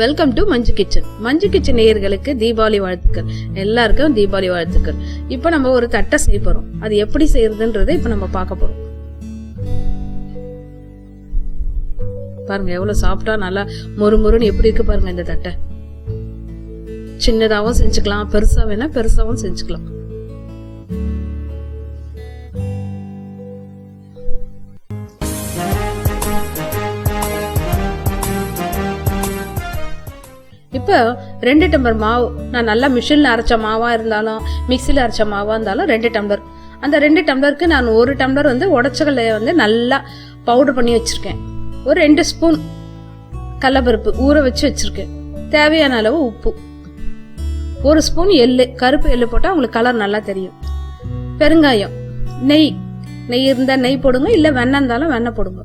Welcome to Manju kitchen. Manju kitchen நேயர்களுக்கு தீபாவளி வாழ்த்துக்கள். எல்லாருக்கும் தீபாவளி வாழ்த்துக்கள். இப்போ நம்ம ஒரு தட்டை செய்ய போறோம். அது எப்படி செய்யறதுன்றதை இப்போ நம்ம பார்க்க போறோம். பாருங்க எவ்வளவு சாப்பிட்டா நல்லா மொறுமொறுன்னு எப்படி இருக்கு பாருங்க. இந்த தட்டை சின்னதாவும் செஞ்சுக்கலாம், பெருசா வேணா பெருசாவும் செஞ்சுக்கலாம். இப்போ 2 டம்ளர் மாவு, நான் நல்லா மிஷின்ல அரைச்ச மாவா இருந்தாலும் மிக்சில அரைச்ச மாவா இருந்தாலும் 2 டம்ளர். அந்த 2 டம்ளருக்கு நான் 1 டம்ளர் உடச்சக்கல்லைய நல்லா பவுடர் பண்ணி வச்சிருக்கேன். ஒரு 2 ஸ்பூன் கடலைப்பருப்பு ஊற வச்சு வச்சிருக்கேன். தேவையான அளவு உப்பு, 1 ஸ்பூன் எள்ளு, கருப்பு எள்ளு போட்டா உங்களுக்கு கலர் நல்லா தெரியும். பெருங்காயம், நெய் இருந்தா நெய் போடுங்க, இல்ல வெண்ணெய் இருந்தாலும் வெண்ணெய் போடுங்க.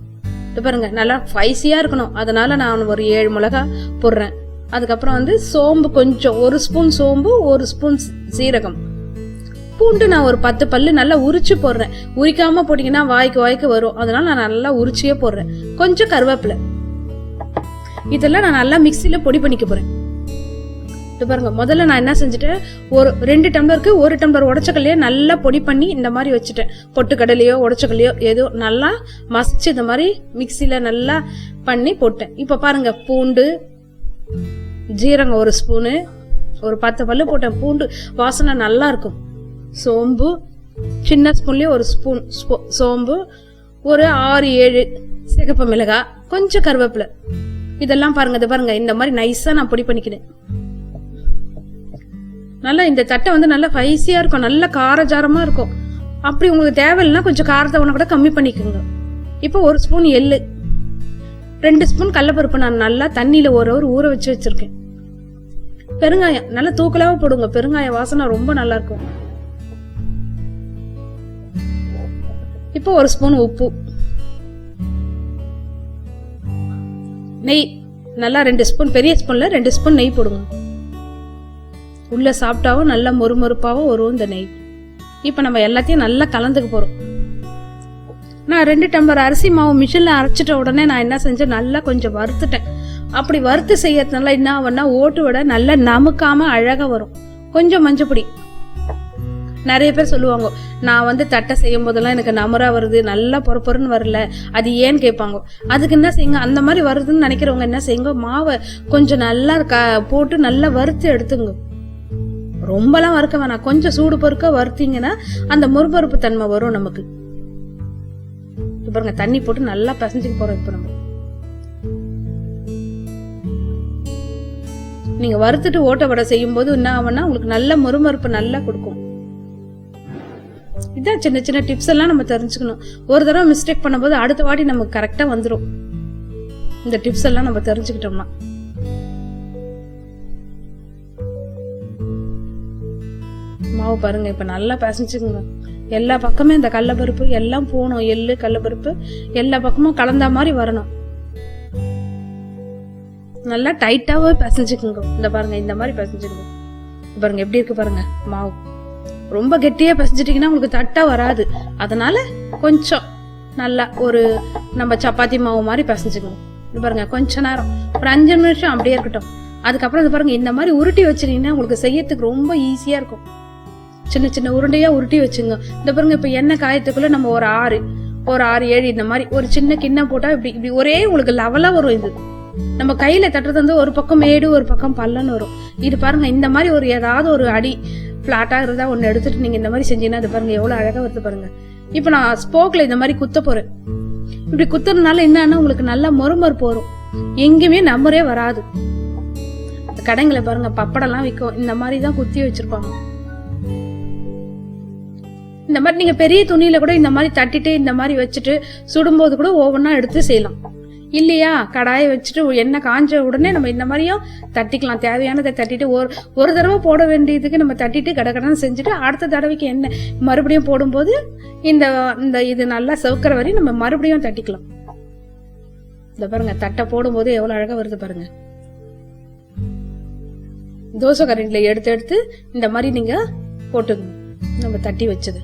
இது பாருங்க நல்லா ஸ்பைசியா இருக்கணும், அதனால நான் ஒரு 7 மிளகாய் போடுறேன். அதுக்கப்புறம் சோம்பு கொஞ்சம், 1 ஸ்பூன் சோம்பு, 1 ஸ்பூன் சீரகம். பூண்டு நான் ஒரு 10 பல்லு நல்லா உரிச்சு போடுறேன். உரிக்காம போட்டீங்கன்னா வாய்க்கு வரும், அதனால நான் நல்லா உரிச்சியே போடுறேன். கொஞ்சம் கருவேப்பிலை. இதெல்லாம் நான் நல்லா மிக்சியில பொடி பண்ணிக்க போறேன். இது பாருங்க, முதல்ல நான் என்ன செஞ்சுட்டேன், ஒரு 2 டம்ளருக்கு 1 டம்ளர் உடச்சக்கல்லையே நல்லா பொடி பண்ணி இந்த மாதிரி வச்சுட்டேன். பொட்டுக்கடலையோ உடச்சக்கல்லையோ ஏதோ நல்லா மசிச்சு இந்த மாதிரி மிக்சியில நல்லா பண்ணி போட்டேன். இப்ப பாருங்க, பூண்டு, ஜீரகம் 1 ஸ்பூனு, ஒரு 10 பல்லு போட்டேன். பூண்டு வாசனை நல்லா இருக்கும். சோம்பு சின்ன ஸ்பூன்லயே 1 ஸ்பூன் சோம்பு, ஒரு 6-7 சிகப்பு மிளகாய், கொஞ்சம் கருவேப்பிலை. இதெல்லாம் பாருங்க, இது பாருங்க இந்த மாதிரி நைஸா நான் பொடி பண்ணிக்கிறேன். நல்லா இந்த தட்டை நல்லா ஸ்பைசியா இருக்கும், நல்ல காரஜாரமா இருக்கும். அப்படி உங்களுக்கு தேவையில்லைன்னா கொஞ்சம் காரத்தை கூட கம்மி பண்ணிக்கோங்க. இப்போ 1 ஸ்பூன் எள்ளு, 2 ஸ்பூன் கடலைப்பருப்பு நான் நல்லா தண்ணியில 1 ஹவர் ஊற வச்சு வச்சிருக்கேன். பெருங்காயம் நல்லா தூக்கலாவ போடுங்க, பெருங்காய வாசனை ரொம்ப நல்லா இருக்கும். இப்போ 1 ஸ்பூன் உப்பு, நெய் நல்லா 2 ஸ்பூன், பெரிய ஸ்பூன்ல 2 ஸ்பூன் நெய் போடுங்க. உள்ள சாப்பிட்டாவும் நல்லா மொறுமொறுப்பாவும் வரும் இந்த நெய். இப்ப நம்ம எல்லாத்தையும் நல்லா கலந்துக்க போறோம். நான் 2 டம்ளர் அரிசி மாவு மிஷின்ல அரைச்சிட்ட உடனே நான் என்ன செஞ்சேன், நல்லா கொஞ்சம் வறுத்துட்டேன். அப்படி வறுத்து செய்யறதுனால என்ன ஆகும்னா, ஓட்டு விட நல்லா நமுக்காம அழகா வரும். கொஞ்சம் மஞ்சப்பொடி. நிறைய பேர் சொல்லுவாங்க, நான் தட்டை செய்யும் போதெல்லாம் எனக்கு நமரா வருது, நல்லா பொறுன்னு வரல, அது ஏன்னு கேட்பாங்க. அதுக்கு என்ன செய்யுங்க, அந்த மாதிரி வருதுன்னு நினைக்கிறவங்க என்ன செய்யுங்க, மாவை கொஞ்சம் நல்லா போட்டு நல்லா வறுத்து எடுத்துங்க. ரொம்பலாம் வறுக்க வேணாம், கொஞ்சம் சூடு பொறுக்க வறுத்தீங்கன்னா அந்த மொறுபொறுப்பு தன்மை வரும் நமக்கு. பாருங்க, தண்ணி போட்டு நல்லா பிசைஞ்சுக்க போறோம். இப்ப நம்ம நீங்க வறுத்துட்டு ஓட்ட வடை செய்யும் போது என்ன ஆகும்னா, உங்களுக்கு நல்ல மொறுமொறுப்பு நல்லா கொடுக்கும். இதான் சின்ன சின்ன டிப்ஸ் எல்லாம் நம்ம தெரிஞ்சுக்கணும். ஒரு தடவை மிஸ்டேக் பண்ணும்போது அடுத்த வாட்டி நமக்கு கரெக்டா வந்துடும். இந்த டிப்ஸ் எல்லாம் நம்ம தெரிஞ்சுக்கிட்டோம்னா. மாவு பாருங்க இப்ப நல்லா பிசைஞ்சுக்குங்க. எல்லா பக்கமும் இந்த கடலைப்பருப்பு எல்லாம் போகணும், எள்ளு கடலைப்பருப்பு எல்லா பக்கமும் கலந்தா மாதிரி வரணும். நல்லா டைட்டாவே பிசைஞ்சுக்குங்க. இந்த பாருங்க இந்த மாதிரி பிசைஞ்சுக்குங்க. பாருங்க எப்படி இருக்கு பாருங்க மாவு. ரொம்ப கெட்டியா பிசைஞ்சிட்டீங்கன்னா உங்களுக்கு தட்டா வராது. அதனால கொஞ்சம் நல்லா ஒரு நம்ம சப்பாத்தி மாவு மாதிரி பிசைஞ்சுக்கணும். இது பாருங்க கொஞ்ச நேரம், ஒரு 5 நிமிஷம் அப்படியே இருக்கட்டும். அதுக்கப்புறம் இது பாருங்க இந்த மாதிரி உருட்டி வச்சிட்டீங்கன்னா உங்களுக்கு செய்யறதுக்கு ரொம்ப ஈஸியா இருக்கும். சின்ன சின்ன உருண்டையா உருட்டி வச்சுங்க. இந்த பாருங்க இப்ப எண்ணெய் காயத்துக்குள்ள நம்ம ஒரு 6-7 இந்த மாதிரி ஒரு சின்ன கிண்ணம் போட்டா இப்படி ஒரே உங்களுக்கு லெவலா வரும். இது நம்ம கையில தட்டுறது ஒரு பக்கம் மேடு ஒரு பக்கம் பல்லன்னு வரும். இது பாருங்க இந்த மாதிரி ஒரு ஏதாவது ஒரு அடி பிளாட்டா இருந்தா ஒண்ணு எடுத்துட்டு நீங்க இந்த மாதிரி செஞ்சீங்கன்னா அது பாருங்க எவ்வளவு அழகா வருது பாருங்க. இப்ப நான் ஸ்போக்ல இந்த மாதிரி குத்த போறேன். இப்படி குத்துறதுனால என்னன்னா உங்களுக்கு நல்லா மொறுமொறுப்பு வரும், எங்கேயுமே நம்பரே வராது. கடைங்களை பாருங்க பப்படம் எல்லாம் விற்கும், இந்த மாதிரிதான் குத்தி வச்சிருப்பாங்க. இந்த மாதிரி நீங்க பெரிய துணியில கூட இந்த மாதிரி தட்டிட்டு இந்த மாதிரி வச்சுட்டு சுடும்போது கூட ஒவ்வொன்னா எடுத்து செய்யலாம். இல்லையா, கடாயை வச்சுட்டு எண்ணெய் காஞ்ச உடனே நம்ம இந்த மாதிரியும் தட்டிக்கலாம். தேவையானதை தட்டிட்டு ஒரு தடவை போட வேண்டியதுக்கு நம்ம தட்டிட்டு கடகடன்னு செஞ்சுட்டு அடுத்த தடவைக்கு எண்ணெய் மறுபடியும் போடும்போது இந்த இது நல்லா செவக்கிற வரையும் நம்ம மறுபடியும் தட்டிக்கலாம். இந்த பாருங்க தட்டை போடும்போது எவ்வளவு அழகா வருது பாருங்க. தோசை கரண்டில எடுத்து இந்த மாதிரி நீங்க போட்டுக்கணும் நம்ம தட்டி வச்சது.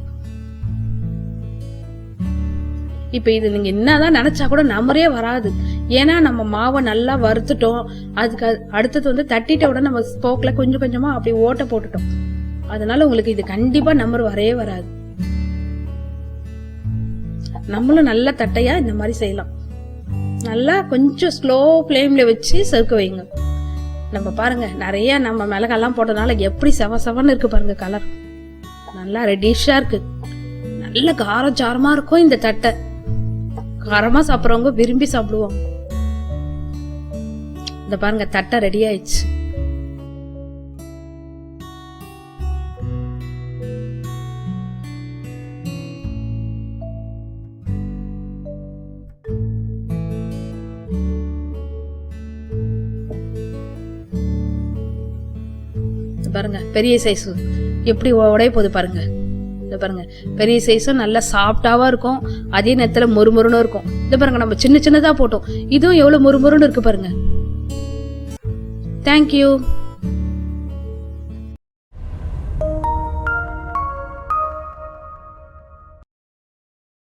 இப்ப இது நீங்க என்னதான் நினைச்சா கூட நம்பரே வராது. ஏன்னா நம்ம மாவை நல்லா வறுத்துட்டோம். அதுக்கு அடுத்தது வந்து தட்டிட்ட உடனே நம்ம ஸ்போக்ல கொஞ்சம் கொஞ்சமா அப்படி ஓட்ட போட்டுட்டோம். அதனால உங்களுக்கு இது கண்டிப்பா நம்பர் வரவே வராது. நம்மளும் நல்ல தட்டையா இந்த மாதிரி செய்யலாம். நல்லா கொஞ்சம் ஸ்லோ ஃப்ளேம்ல வச்சு செருக்க வைங்க. நம்ம பாருங்க நிறைய நம்ம மிளகாலாம் போட்டதுனால எப்படி செவன்னு இருக்கு பாருங்க. கலர் நல்லா ரெட்டிஷா இருக்கு. நல்ல காரச்சாரமா இருக்கும். இந்த தட்டை காரமா சாப்பிட்றவங்க விரும்பி சாப்பிடுவாங்க. இந்த பாருங்க தட்டை ரெடி ஆயிடுச்சு. பாருங்க பெரிய சைஸ் எப்படி உடைய போகுது பாருங்க. இந்த பாருங்க பெரிய சைஸும் நல்லா சாஃப்டாவா இருக்கும். அதே நேரத்துல மொறுமொறுன்னு இருக்கும். இந்த பாருங்க நம்ம சின்ன சின்னதா போட்டோம். இதுவும் எவ்வளவு மொறுமொறுன்னு இருக்கு பாருங்க. தேங்க்யூ.